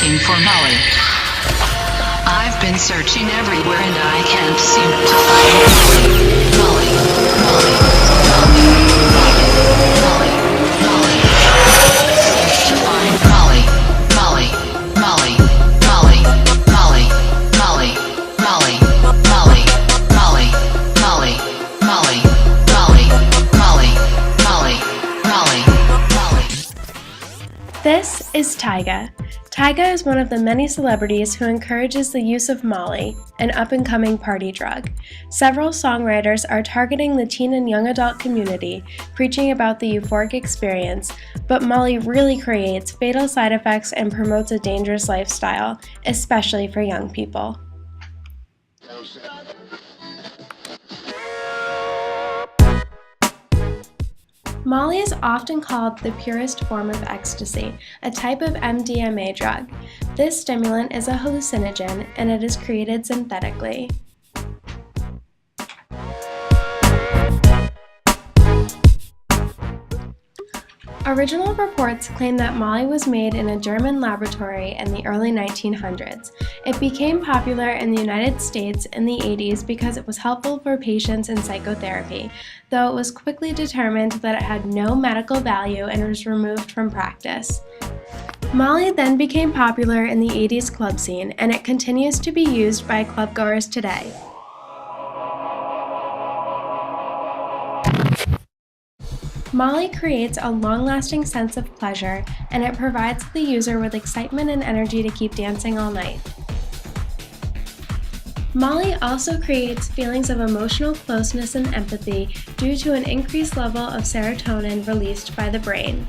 looking for Molly. I've been searching everywhere and I can't seem to find Molly. Molly. Molly. Molly. Molly. Molly. Search to find Molly. Molly. Molly. Molly. Molly. Molly. Molly. Molly. Molly. Molly. Molly. Molly. Molly. Molly. Molly. Molly. This is Tyga. Tyga is one of the many celebrities who encourages the use of Molly, an up-and-coming party drug. Several songwriters are targeting the teen and young adult community, preaching about the euphoric experience, but Molly really creates fatal side effects and promotes a dangerous lifestyle, especially for young people. Molly is often called the purest form of ecstasy, a type of MDMA drug. This stimulant is a hallucinogen and it is created synthetically. Original reports claim that Molly was made in a German laboratory in the early 1900s. It became popular in the United States in the 80s because it was helpful for patients in psychotherapy, though it was quickly determined that it had no medical value and was removed from practice. Molly then became popular in the 80s club scene, and it continues to be used by clubgoers today. Molly creates a long-lasting sense of pleasure, and it provides the user with excitement and energy to keep dancing all night. Molly also creates feelings of emotional closeness and empathy due to an increased level of serotonin released by the brain.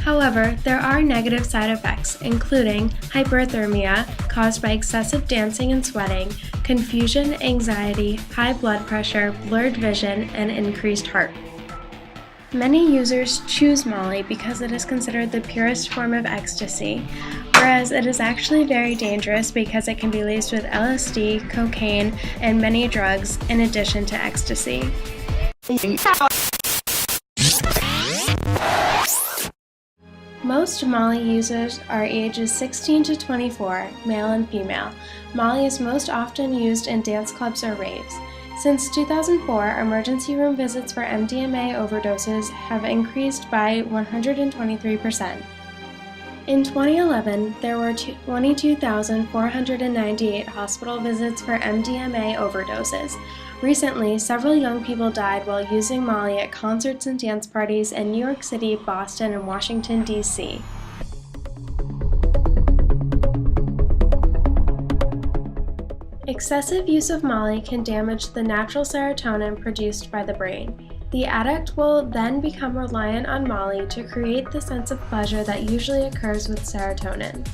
However, there are negative side effects, including hyperthermia caused by excessive dancing and sweating, confusion, anxiety, high blood pressure, blurred vision, and increased heart. Many users choose Molly because it is considered the purest form of ecstasy, whereas it is actually very dangerous because it can be laced with LSD, cocaine, and many drugs in addition to ecstasy. Most Molly users are ages 16 to 24, male and female. Molly is most often used in dance clubs or raves. Since 2004, emergency room visits for MDMA overdoses have increased by 123%. In 2011, there were 22,498 hospital visits for MDMA overdoses. Recently, several young people died while using Molly at concerts and dance parties in New York City, Boston, and Washington, D.C. Excessive use of Molly can damage the natural serotonin produced by the brain. The addict will then become reliant on Molly to create the sense of pleasure that usually occurs with serotonin.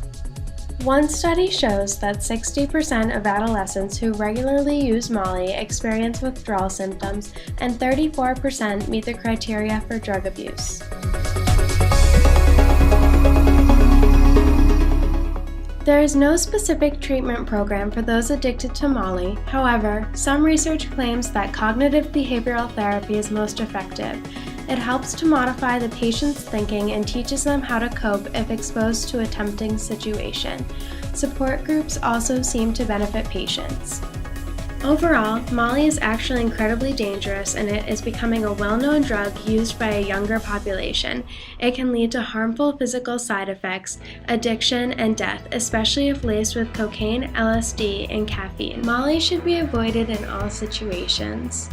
One study shows that 60% of adolescents who regularly use Molly experience withdrawal symptoms, and 34% meet the criteria for drug abuse. There is no specific treatment program for those addicted to Molly. However, some research claims that cognitive behavioral therapy is most effective. It helps to modify the patient's thinking and teaches them how to cope if exposed to a tempting situation. Support groups also seem to benefit patients. Overall, Molly is actually incredibly dangerous, and it is becoming a well-known drug used by a younger population. It can lead to harmful physical side effects, addiction, and death, especially if laced with cocaine, LSD, and caffeine. Molly should be avoided in all situations.